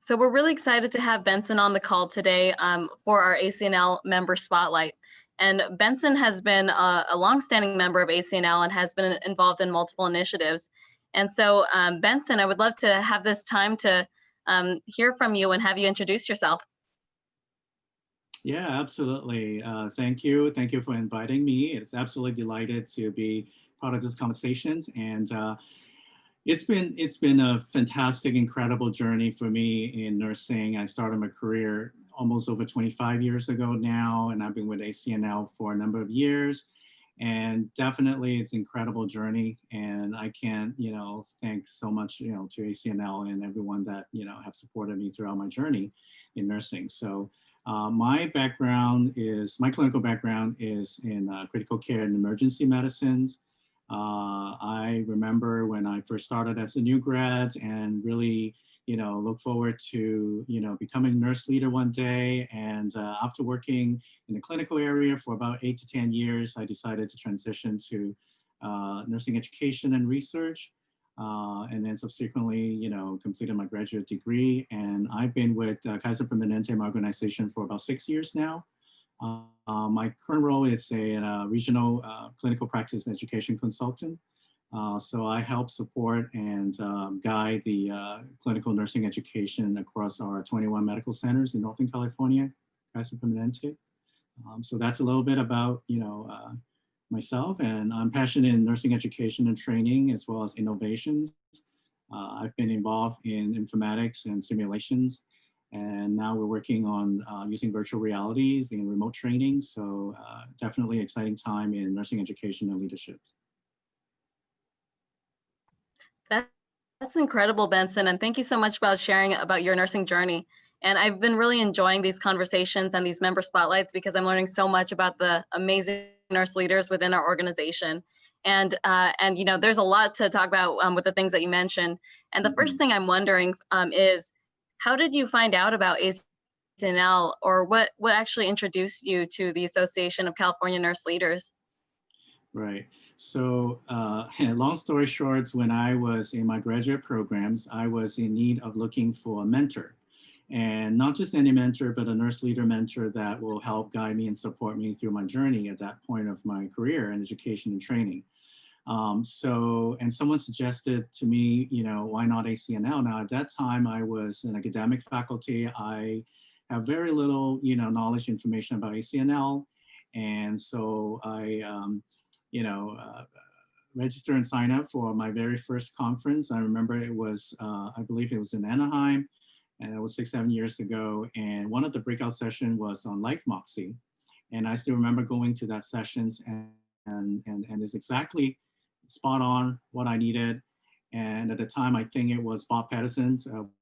So we're really excited to have Benson on the call today for our ACNL member spotlight. And Benson has been a longstanding member of ACNL and has been involved in multiple initiatives. And so, Benson, I would love to have this time to hear from you and have you introduce yourself. Yeah, absolutely. Thank you. Thank you for inviting me. It's absolutely delighted to be part of this conversations. And it's been a fantastic, incredible journey for me in nursing. I started my career almost over 25 years ago now, and I've been with ACNL for a number of years. And definitely, it's an incredible journey. And I can't, thank so much, to ACNL and everyone that have supported me throughout my journey in nursing. So. My clinical background is in critical care and emergency medicines. I remember when I first started as a new grad and really, look forward to, becoming nurse leader one day. And after working in the clinical area for about 8 to 10 years, I decided to transition to nursing education and research. And then subsequently, completed my graduate degree. And I've been with Kaiser Permanente, my organization, for about 6 years now. My current role is a regional clinical practice education consultant. So I help support and guide the clinical nursing education across our 21 medical centers in Northern California, Kaiser Permanente. So that's a little bit about, myself, and I'm passionate in nursing education and training as well as innovations. I've been involved in informatics and simulations, and now we're working on using virtual realities in remote training. So definitely exciting time in nursing education and leadership. That's incredible, Benson, and thank you so much about sharing about your nursing journey. And I've been really enjoying these conversations and these member spotlights because I'm learning so much about the amazing nurse leaders within our organization. And there's a lot to talk about with the things that you mentioned. And the first thing I'm wondering is, how did you find out about ACNL, or what actually introduced you to the Association of California Nurse Leaders? Right. So long story short, when I was in my graduate programs, I was in need of looking for a mentor. And not just any mentor, but a nurse leader mentor that will help guide me and support me through my journey at that point of my career in education and training. And someone suggested to me, why not ACNL? Now, at that time, I was an academic faculty. I have very little, knowledge, information about ACNL. And so I, register and sign up for my very first conference. I remember it was, I believe it was in Anaheim, and it was 6-7 years ago. And one of the breakout sessions was on Life Moxie. And I still remember going to that sessions, and it's exactly spot on what I needed. And at the time, I think it was Bob Patterson,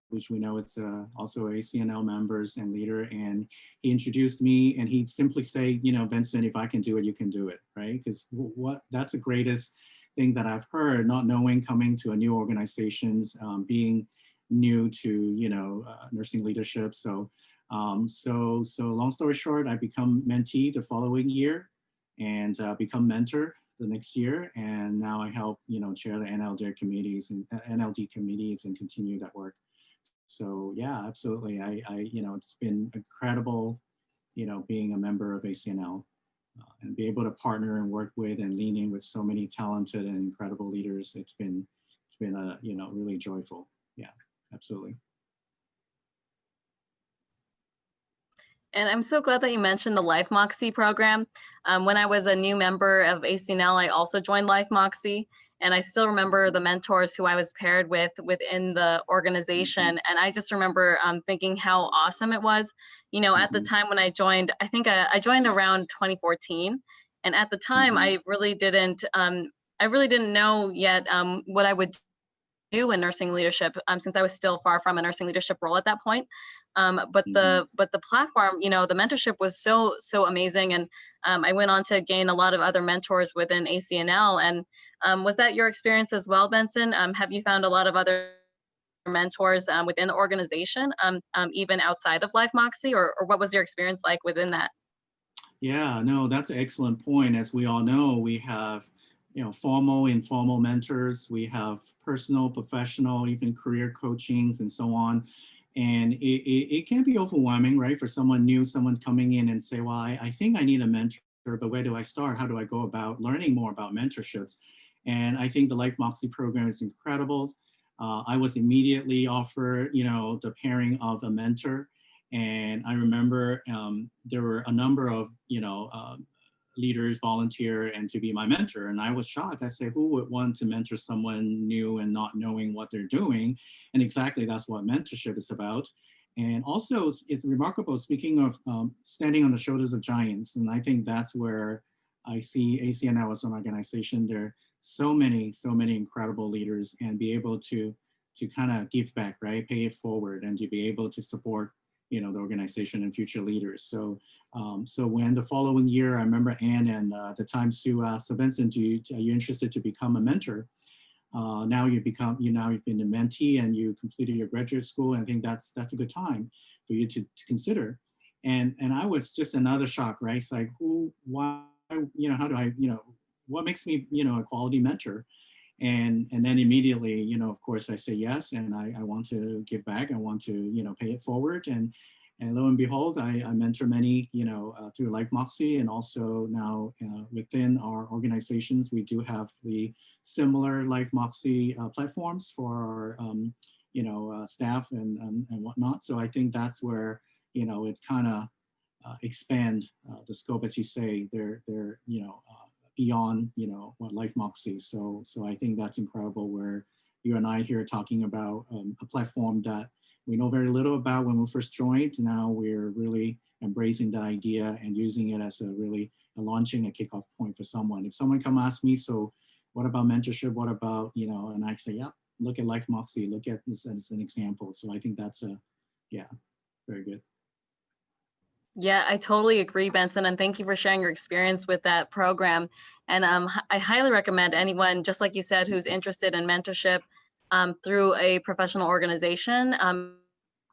which we know is also ACNL members and leader. And he introduced me, and he'd simply say, Benson, if I can do it, you can do it, right? Because that's the greatest thing that I've heard, not knowing, coming to a new organizations, being new to, nursing leadership. So long story short, I become mentee the following year and become mentor the next year. And now I help, chair the NLD committees and continue that work. So yeah, absolutely. I it's been incredible, being a member of ACNL and be able to partner and work with and lean in with so many talented and incredible leaders. It's been really joyful. Yeah, absolutely. And I'm so glad that you mentioned the Life Moxie program. When I was a new member of ACNL, I also joined Life Moxie. And I still remember the mentors who I was paired with within the organization. And I just remember thinking how awesome it was. At the time when I joined, I think I joined around 2014. And at the time, I really didn't know yet what I would do in nursing leadership, since I was still far from a nursing leadership role at that point. But the platform, the mentorship was so amazing, and I went on to gain a lot of other mentors within ACNL. And was that your experience as well, Benson? Have you found a lot of other mentors within the organization, even outside of Life Moxie, or what was your experience like within that? Yeah, no, that's an excellent point. As we all know, we have formal, informal mentors. We have personal, professional, even career coachings and so on. And it can be overwhelming, right? For someone new, someone coming in and say, well, I think I need a mentor, but where do I start? How do I go about learning more about mentorships? And I think the Life Moxie program is incredible. I was immediately offered, the pairing of a mentor. And I remember there were a number of, leaders volunteer and to be my mentor. And I was shocked. I said, who would want to mentor someone new and not knowing what they're doing? And exactly that's what mentorship is about. And also it's remarkable, speaking of standing on the shoulders of giants. And I think that's where I see ACNL as an organization. There are so many incredible leaders, and be able to kind of give back, right? Pay it forward, and to be able to support, the organization and future leaders. So so when the following year, I remember Anne and at the time Sue asked, so Benson, are you interested to become a mentor? Now you've been a mentee and you completed your graduate school. And I think that's a good time for you to consider. And I was just another shock, right? It's like, why, how do I, what makes me, a quality mentor? And then immediately, of course, I say yes, and I want to give back. I want to, pay it forward. And lo and behold, I mentor many, through Life Moxie, and also now within our organizations, we do have the similar Life Moxie platforms for our, staff and whatnot. So I think that's where, it's kind of expand the scope, as you say. They're beyond, what Life Moxie. So I think that's incredible, where you and I here talking about a platform that we know very little about when we first joined. Now we're really embracing the idea and using it as launching a kickoff point for someone. If someone come ask me, so what about mentorship? What about, and I say, yeah, look at Life Moxie, look at this as an example. So I think that's very good. Yeah, I totally agree, Benson, and thank you for sharing your experience with that program. And I highly recommend anyone, just like you said, who's interested in mentorship through a professional organization,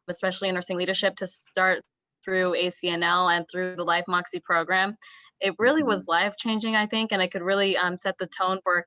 especially in nursing leadership, to start through ACNL and through the Life Moxie program. It really was life-changing, I think, and it could really set the tone for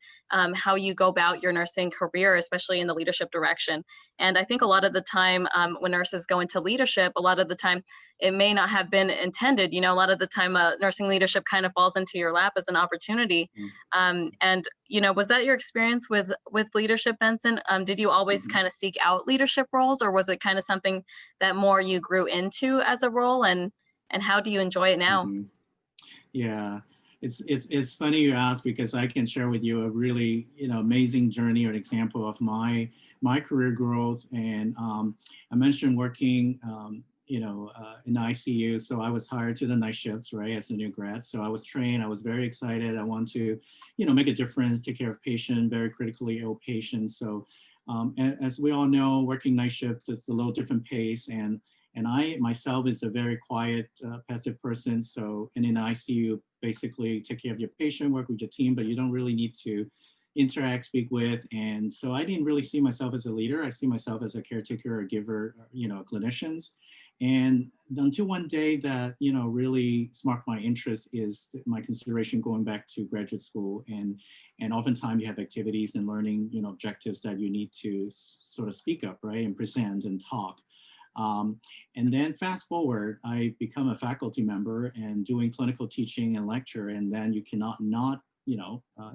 how you go about your nursing career, especially in the leadership direction. And I think a lot of the time when nurses go into leadership, a lot of the time it may not have been intended. A lot of the time nursing leadership kind of falls into your lap as an opportunity. And, was that your experience with leadership, Benson? Did you always kind of seek out leadership roles, or was it kind of something that more you grew into as a role? And how do you enjoy it now? Yeah, it's funny you ask, because I can share with you a really amazing journey or example of my career growth. And I mentioned working in the ICU. So I was hired to the night shifts, right, as a new grad. So I was trained. I was very excited. I want to make a difference, take care of patients, very critically ill patients. So as we all know, working night shifts, it's a little different pace. And I myself is a very quiet, passive person. So in an ICU, basically take care of your patient, work with your team, but you don't really need to interact, speak with. And so I didn't really see myself as a leader. I see myself as a caretaker, a giver, clinicians. And until one day that, really sparked my interest is my consideration going back to graduate school. And oftentimes you have activities and learning, objectives that you need to sort of speak up, right, and present and talk. And then fast forward, I become a faculty member and doing clinical teaching and lecture, and then you cannot not,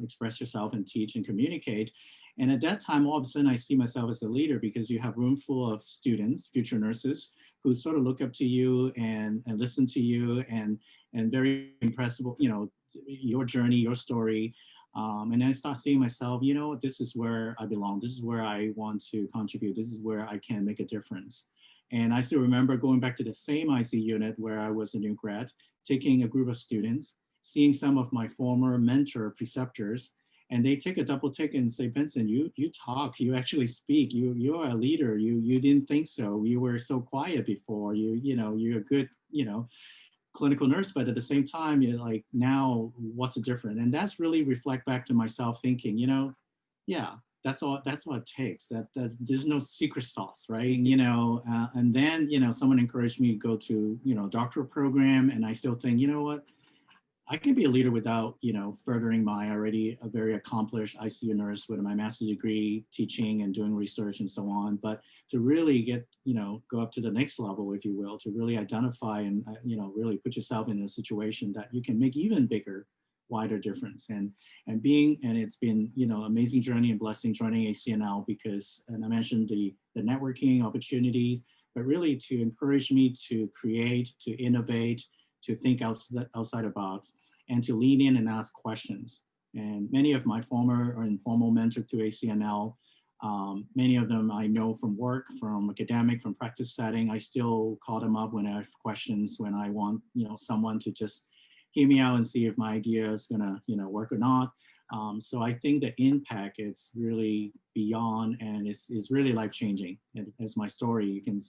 express yourself and teach and communicate. And at that time, all of a sudden, I see myself as a leader, because you have a room full of students, future nurses, who sort of look up to you and listen to you and very impressive, your journey, your story. And then I start seeing myself, this is where I belong. This is where I want to contribute. This is where I can make a difference. And I still remember going back to the same IC unit where I was a new grad, taking a group of students, seeing some of my former mentor preceptors, and they take a double take and say, Benson, you talk, you actually speak, you're a leader. You didn't think so. You were so quiet before. You're a good, clinical nurse, but at the same time, you're like, now what's the difference? And that's really reflect back to myself thinking, yeah, that's all. That's what it takes. There's no secret sauce, right? And then someone encouraged me to go to doctoral program, and I still think, what, I can be a leader without, furthering my already a very accomplished ICU nurse with my master's degree, teaching and doing research and so on. But to really get, go up to the next level, if you will, to really identify and, really put yourself in a situation that you can make even bigger, wider difference. And it's been, amazing journey and blessing joining ACNL because, and I mentioned the networking opportunities, but really to encourage me to create, to innovate, to think outside the box, and to lean in and ask questions. And many of my former or informal mentors to ACNL, many of them I know from work, from academic, from practice setting. I still call them up when I have questions, when I want someone to just hear me out and see if my idea is gonna work or not. So I think the impact is really beyond, and is really life changing. And as my story, you can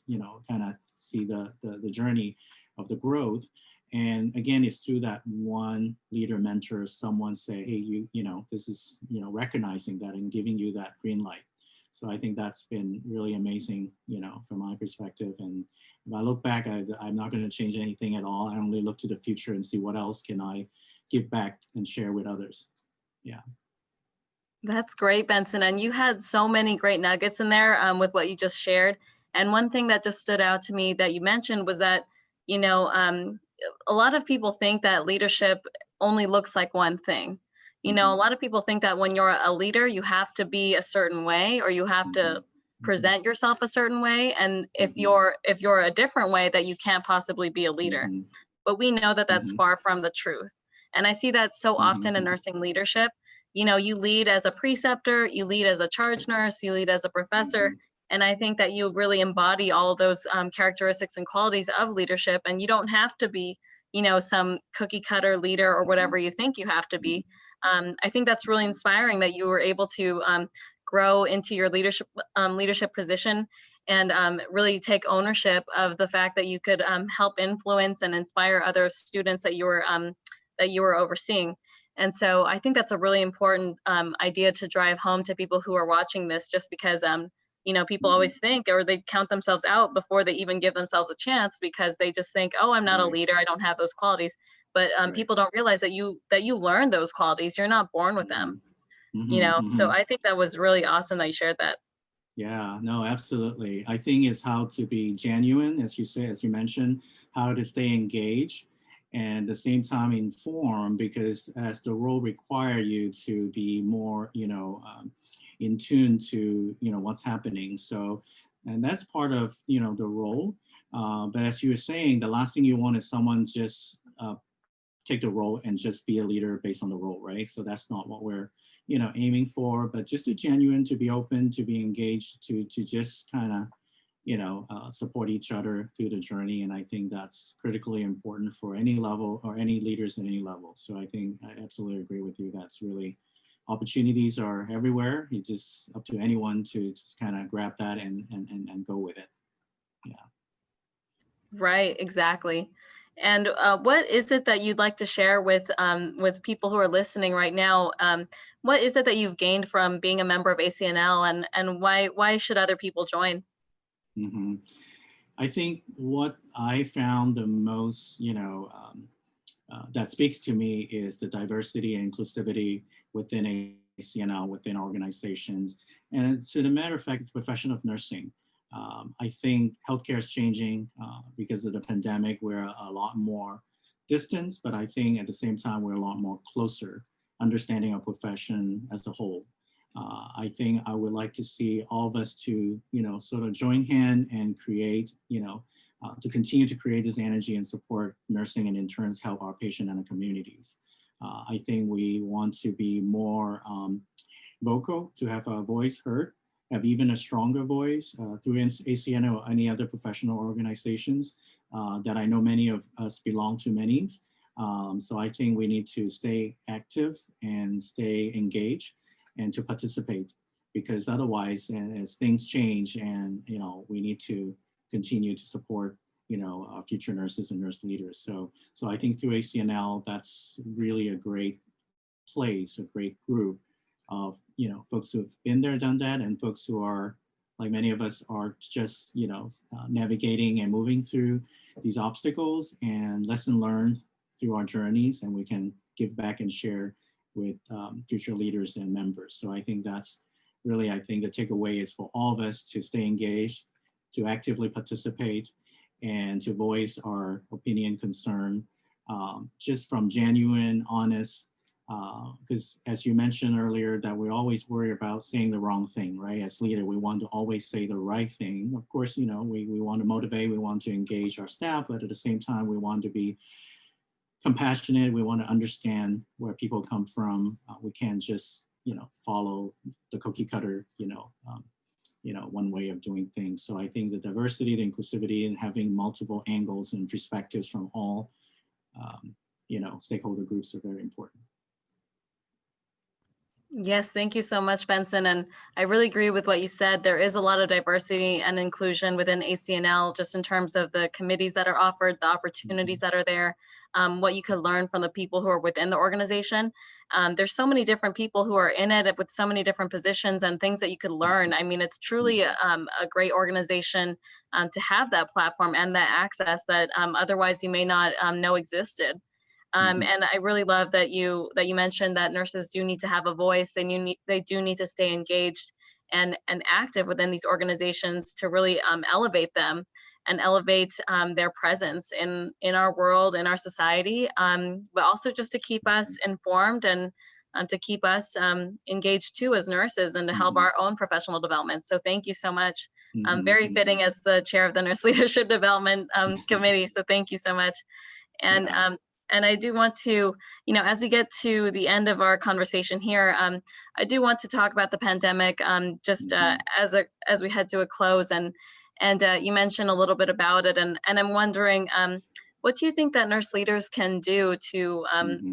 kind of see the journey of the growth. And again, it's through that one leader, mentor, someone say, hey, this is, recognizing that and giving you that green light. So I think that's been really amazing, from my perspective. And if I look back, I'm not going to change anything at all. I only look to the future and see what else can I give back and share with others. Yeah. That's great, Benson. And you had so many great nuggets in there with what you just shared. And one thing that just stood out to me that you mentioned was that, a lot of people think that leadership only looks like one thing. A lot of people think that when you're a leader, you have to be a certain way, or you have to present yourself a certain way. And if you're a different way, that you can't possibly be a leader. But we know that that's far from the truth. And I see that so often in nursing leadership. You lead as a preceptor, you lead as a charge nurse, you lead as a professor. And I think that you really embody all of those characteristics and qualities of leadership. And you don't have to be, some cookie cutter leader or whatever you think you have to be. I think that's really inspiring that you were able to grow into your leadership position and really take ownership of the fact that you could help influence and inspire other students that you were overseeing. And so I think that's a really important idea to drive home to people who are watching this, just because people always think, or they count themselves out before they even give themselves a chance, because they just think, oh, I'm not a leader, I don't have those qualities. But people don't realize that you learn those qualities. You're not born with them. So I think that was really awesome that you shared that. Yeah, no, absolutely. I think it's how to be genuine, as you mentioned, how to stay engaged, and at the same time informed, because as the role require you to be more, in tune to, what's happening. So, and that's part of, the role. But as you were saying, the last thing you want is someone just take the role and just be a leader based on the role, right? So that's not what we're, aiming for, but just to genuine, to be open, to be engaged, to just kind of, support each other through the journey. And I think that's critically important for any level or any leaders at any level. So I think I absolutely agree with you. That's really, opportunities are everywhere. It's just up to anyone to just kind of grab that and go with it. Yeah. Right, exactly. And what is it that you'd like to share with people who are listening right now? What is it that you've gained from being a member of ACNL, and why should other people join? I think what I found the most, that speaks to me is the diversity and inclusivity within ACNL, within organizations. And to the matter of fact, it's the profession of nursing. I think healthcare is changing because of the pandemic. We're a lot more distant, but I think at the same time, we're a lot more closer, understanding our profession as a whole. I think I would like to see all of us to, sort of join hand and create, to continue to create this energy and support nursing, and in turn help our patient and the communities. I think we want to be more vocal, to have our voice heard, have even a stronger voice through ACNL or any other professional organizations that I know many of us belong to many. So I think we need to stay active and stay engaged and to participate, because otherwise, as things change, and we need to continue to support future nurses and nurse leaders. So I think through ACNL, that's really a great place, a great group of folks who have been there, done that, and folks who are, like many of us, are just navigating and moving through these obstacles, and lesson learned through our journeys, and we can give back and share with future leaders and members. So I think that's really, I think the takeaway is for all of us to stay engaged, to actively participate, and to voice our opinion, concern, just from genuine, honest, because as you mentioned earlier, that we always worry about saying the wrong thing, right? As leader, we want to always say the right thing. Of course, you know, we want to motivate, we want to engage our staff, but at the same time, we want to be compassionate. We want to understand where people come from. We can't just, you know, follow the cookie cutter, one way of doing things. So I think the diversity, the inclusivity, and having multiple angles and perspectives from all, stakeholder groups are very important. Yes, thank you so much, Benson. And I really agree with what you said. There is a lot of diversity and inclusion within ACNL, just in terms of the committees that are offered, the opportunities that are there, what you could learn from the people who are within the organization. There's so many different people who are in it with so many different positions and things that you could learn. I mean, it's truly a great organization to have that platform and that access that otherwise you may not know existed. And I really love that you mentioned that nurses do need to have a voice. They do need to stay engaged and active within these organizations to really elevate them and elevate their presence in our world, in our society, but also just to keep us informed and to keep us engaged too as nurses and to help our own professional development. So thank you so much. Very fitting as the chair of the Nurse Leadership Development Committee. So thank you so much. And I do want to, as we get to the end of our conversation here, I do want to talk about the pandemic as we head to a close. And you mentioned a little bit about it. And I'm wondering, what do you think that nurse leaders can do to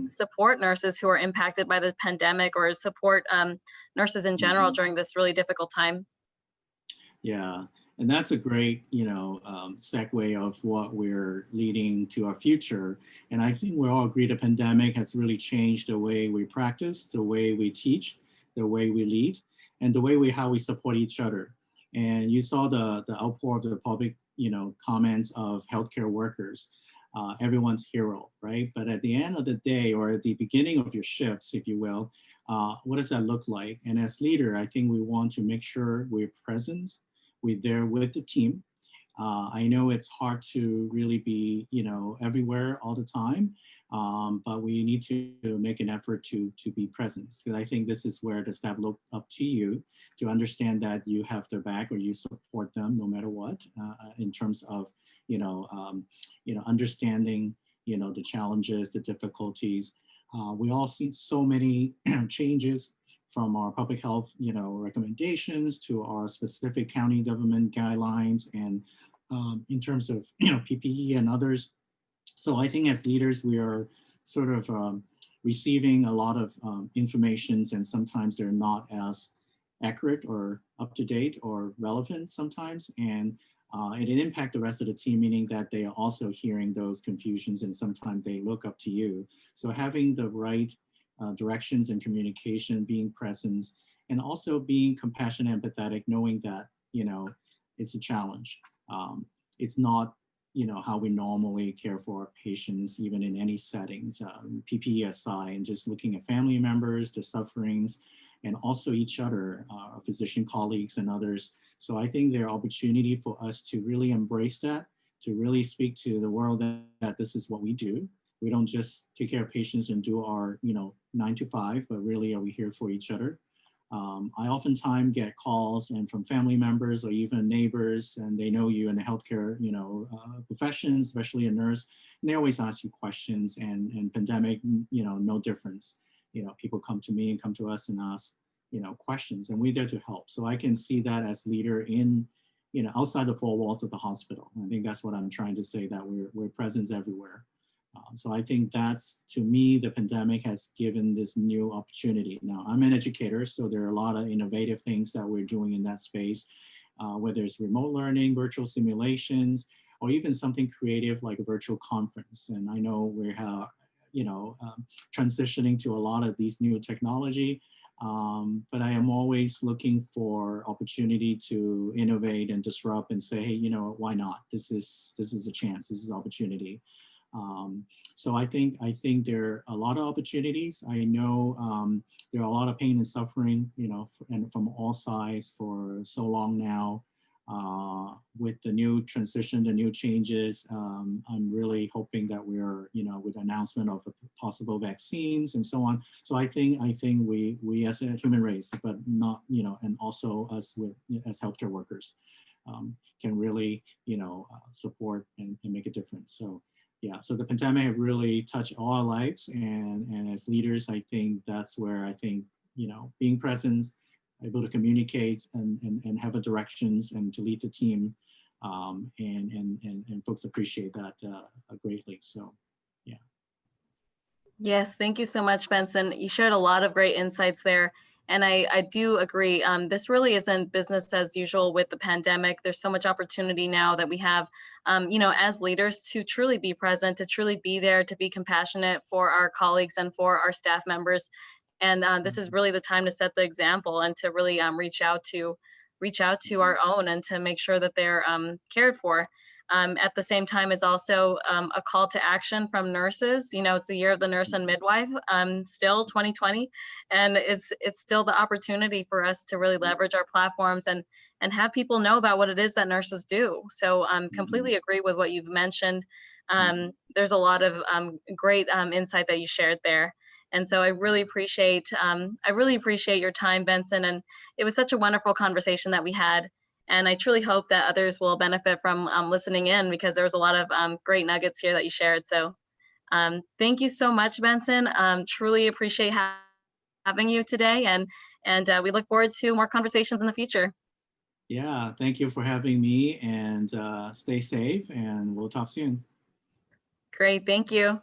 support nurses who are impacted by the pandemic, or support nurses in general during this really difficult time? Yeah. And that's a great, segue of what we're leading to our future. And I think we all agree the pandemic has really changed the way we practice, the way we teach, the way we lead, and the way how we support each other. And you saw the outpour of the public, comments of healthcare workers, everyone's hero, right? But at the end of the day, or at the beginning of your shifts, if you will, what does that look like? And as leader, I think we want to make sure we're present. We're there with the team. I know it's hard to really be, everywhere all the time, but we need to make an effort to be present. Because I think this is where the staff look up to you to understand that you have their back, or you support them no matter what, in terms of, understanding, the challenges, the difficulties. We all see so many changes from our public health, recommendations to our specific county government guidelines, and in terms of, PPE and others. So I think as leaders, we are sort of receiving a lot of informations, and sometimes they're not as accurate or up to date or relevant sometimes. And it impacts the rest of the team, meaning that they are also hearing those confusions, and sometimes they look up to you. So having the right directions and communication, being present, and also being compassionate, empathetic, knowing that, it's a challenge. It's not, how we normally care for our patients, even in any settings, PPE aside, and just looking at family members, the sufferings, and also each other, our physician colleagues and others. So I think there are opportunity for us to really embrace that, to really speak to the world that this is what we do. We don't just take care of patients and do our, 9 to 5, but really are we here for each other? I oftentimes get calls and from family members or even neighbors, and they know you in the healthcare, profession, especially a nurse, and they always ask you questions. And pandemic, no difference. People come to me and come to us and ask, questions, and we're there to help. So I can see that as leader in, outside the four walls of the hospital. I think that's what I'm trying to say, that we're present everywhere. So I think that's, to me, the pandemic has given this new opportunity. Now, I'm an educator, so there are a lot of innovative things that we're doing in that space, whether it's remote learning, virtual simulations, or even something creative like a virtual conference. And I know we're, transitioning to a lot of these new technology, but I am always looking for opportunity to innovate and disrupt and say, hey, why not? This is a chance, this is opportunity. So I think there are a lot of opportunities. I know there are a lot of pain and suffering, you know, and from all sides for so long now. With the new transition, the new changes, I'm really hoping that we're, you know, with the announcement of possible vaccines and so on. So I think we as a human race, but not, you know, and also us with as healthcare workers, can really, you know, support and make a difference. So yeah, so the pandemic have really touched all our lives, and as leaders, I think that's where I think, you know, being present, able to communicate and have a directions and to lead the team, and folks appreciate that greatly. So yeah. Yes, thank you so much, Benson. You shared a lot of great insights there. And I do agree. This really isn't business as usual with the pandemic. There's so much opportunity now that we have, you know, as leaders to truly be present, to truly be there, to be compassionate for our colleagues and for our staff members. And this is really the time to set the example and to really reach out to our own and to make sure that they're cared for. At the same time, it's also a call to action from nurses. You know, it's the year of the nurse and midwife, still 2020, and it's still the opportunity for us to really leverage our platforms and have people know about what it is that nurses do. So completely agree with what you've mentioned. There's a lot of great insight that you shared there. And so I really appreciate your time, Benson. And it was such a wonderful conversation that we had. And I truly hope that others will benefit from listening in, because there was a lot of great nuggets here that you shared. So thank you so much, Benson. Truly appreciate having you today. And we look forward to more conversations in the future. Yeah, thank you for having me, and stay safe, and we'll talk soon. Great, thank you.